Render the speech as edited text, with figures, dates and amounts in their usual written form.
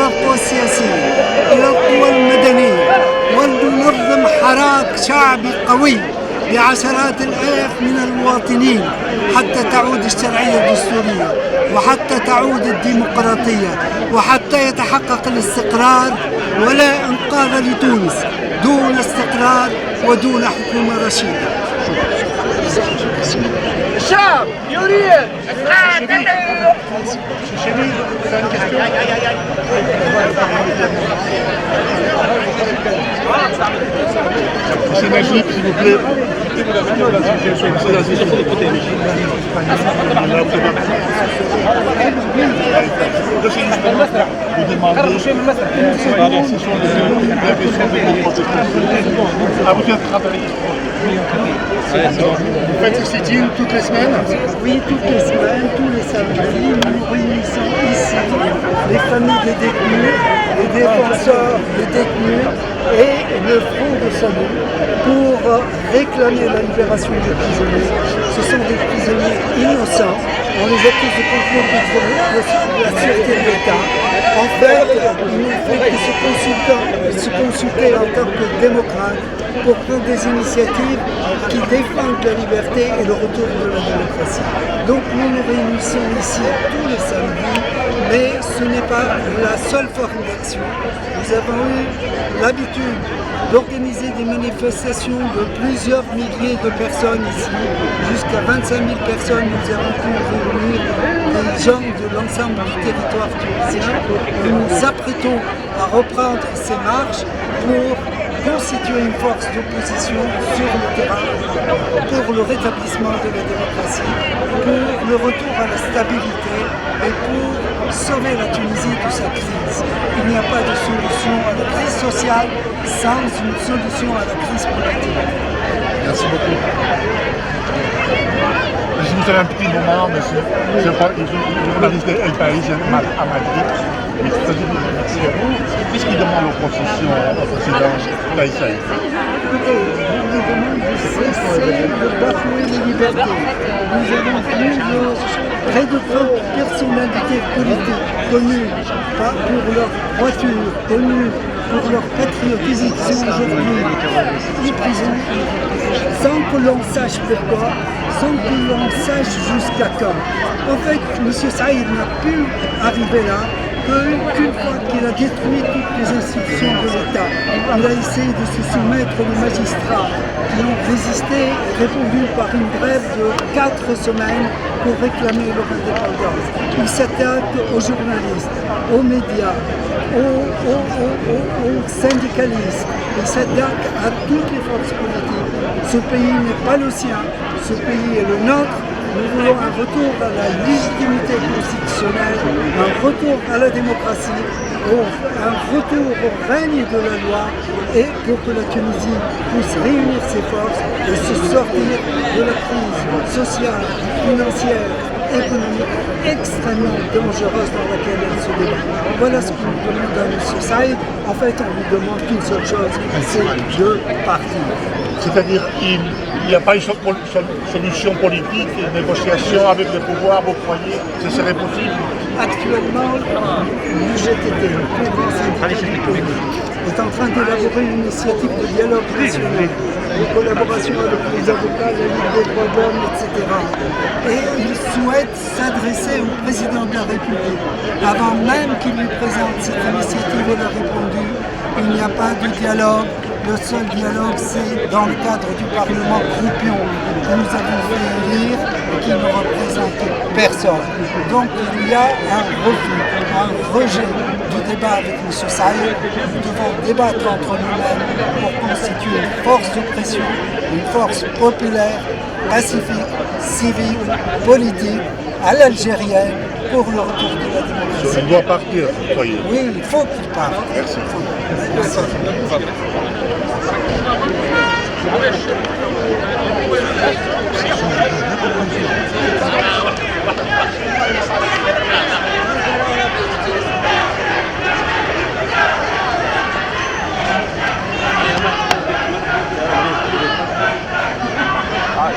إلى القوى السياسية، إلى القوى المدنية، ولننظم حراك شعبي قوي بعشرات الآلاف من المواطنين حتى تعود الشرعية الدستورية، وحتى تعود الديمقراطية، وحتى يتحقق الاستقرار، ولا إنقاذ لتونس دون استقرار ودون حكومة رشيدة. الشعب يريد C'est Najib, s'il vous plaît. Vous demandez si sont à vous de travailler. Vous faites ce sit-in toutes les semaines? Oui, toutes les semaines, tous les samedis, nous nous réunissons ici, les familles des détenus, les défenseurs des détenus et le Front de Salut pour réclamer la libération des prisonniers. Ce sont des prisonniers innocents, on les accuse de complot contre la sûreté de l'État. En fait, il ne fait que se consulter en tant que démocrate pour prendre des initiatives qui défendent la liberté et le retour de la démocratie. Donc nous nous réunissons ici tous les samedis, mais ce n'est pas la seule forme d'action. Nous avons eu l'habitude d'organiser des manifestations de plusieurs milliers de personnes ici, jusqu'à 25 000 personnes. Nous avons pu réunir des gens de l'ensemble du territoire tunisien. Nous nous apprêtons à reprendre ces marches pour constituer une force d'opposition sur le terrain pour le rétablissement de la démocratie, pour le retour à la stabilité et pour sauver la Tunisie de sa crise. Il n'y a pas de solution à la crise sociale sans une solution à la crise politique. Merci beaucoup. Je vous ai un petit moment, monsieur. Je journaliste de El País à Madrid. Qu'est-ce qu'il demande l'opposition au président Kais Saied? Écoutez, on nous demande de cesser de bafouer les libertés. Nous avons plus de près de 30 personnalités politiques connues pour leur voiture, connues pour leur patriotisme qui sont aujourd'hui emprisonnés sans que l'on sache pourquoi, sans que l'on sache jusqu'à quand. En fait, M. Saïd n'a pu arriver là qu'une fois qu'il a détruit toutes les institutions de l'État. Il a essayé de se soumettre aux magistrats qui ont résisté, répondu par une grève de 4 semaines pour réclamer leur indépendance. Il s'attaque aux journalistes, aux médias, aux syndicalistes. Il s'attaque à toutes les forces politiques. Ce pays n'est pas le sien, ce pays est le nôtre. Nous voulons un retour à la légitimité constitutionnelle, un retour à la démocratie, un retour au règne de la loi et pour que la Tunisie puisse réunir ses forces et se sortir de la crise sociale, financière, économique extrêmement dangereuse dans laquelle elle se débat. Voilà ce qu'on nous demande à M. Saïd. En fait, on lui demande qu'une seule chose, c'est de partir. C'est-à-dire qu'il n'y a pas une solution politique, une négociation avec le pouvoir, vous croyez que ce serait possible? Actuellement, l'UGTT, le plus grand syndicat du pays, est en train d'élaborer une initiative de dialogue national, de collaboration avec les avocats, la Ligue des droits de l'homme, etc. Et il souhaite s'adresser au président de la République. Avant même qu'il lui présente cette initiative, il a répondu « Il n'y a pas de dialogue. Le seul dialogue, c'est dans le cadre du Parlement croupion que nous avons fait élire et qui ne représente personne. » Donc il y a un refus, un rejet du débat avec M. Saïd. Nous devons débattre entre nous-mêmes pour constituer une force de pression, une force populaire, pacifique, civile, politique, à l'algérienne, pour le retour de la démocratie. Il doit partir, vous croyez? Oui, il faut qu'il parte. Merci. Ah,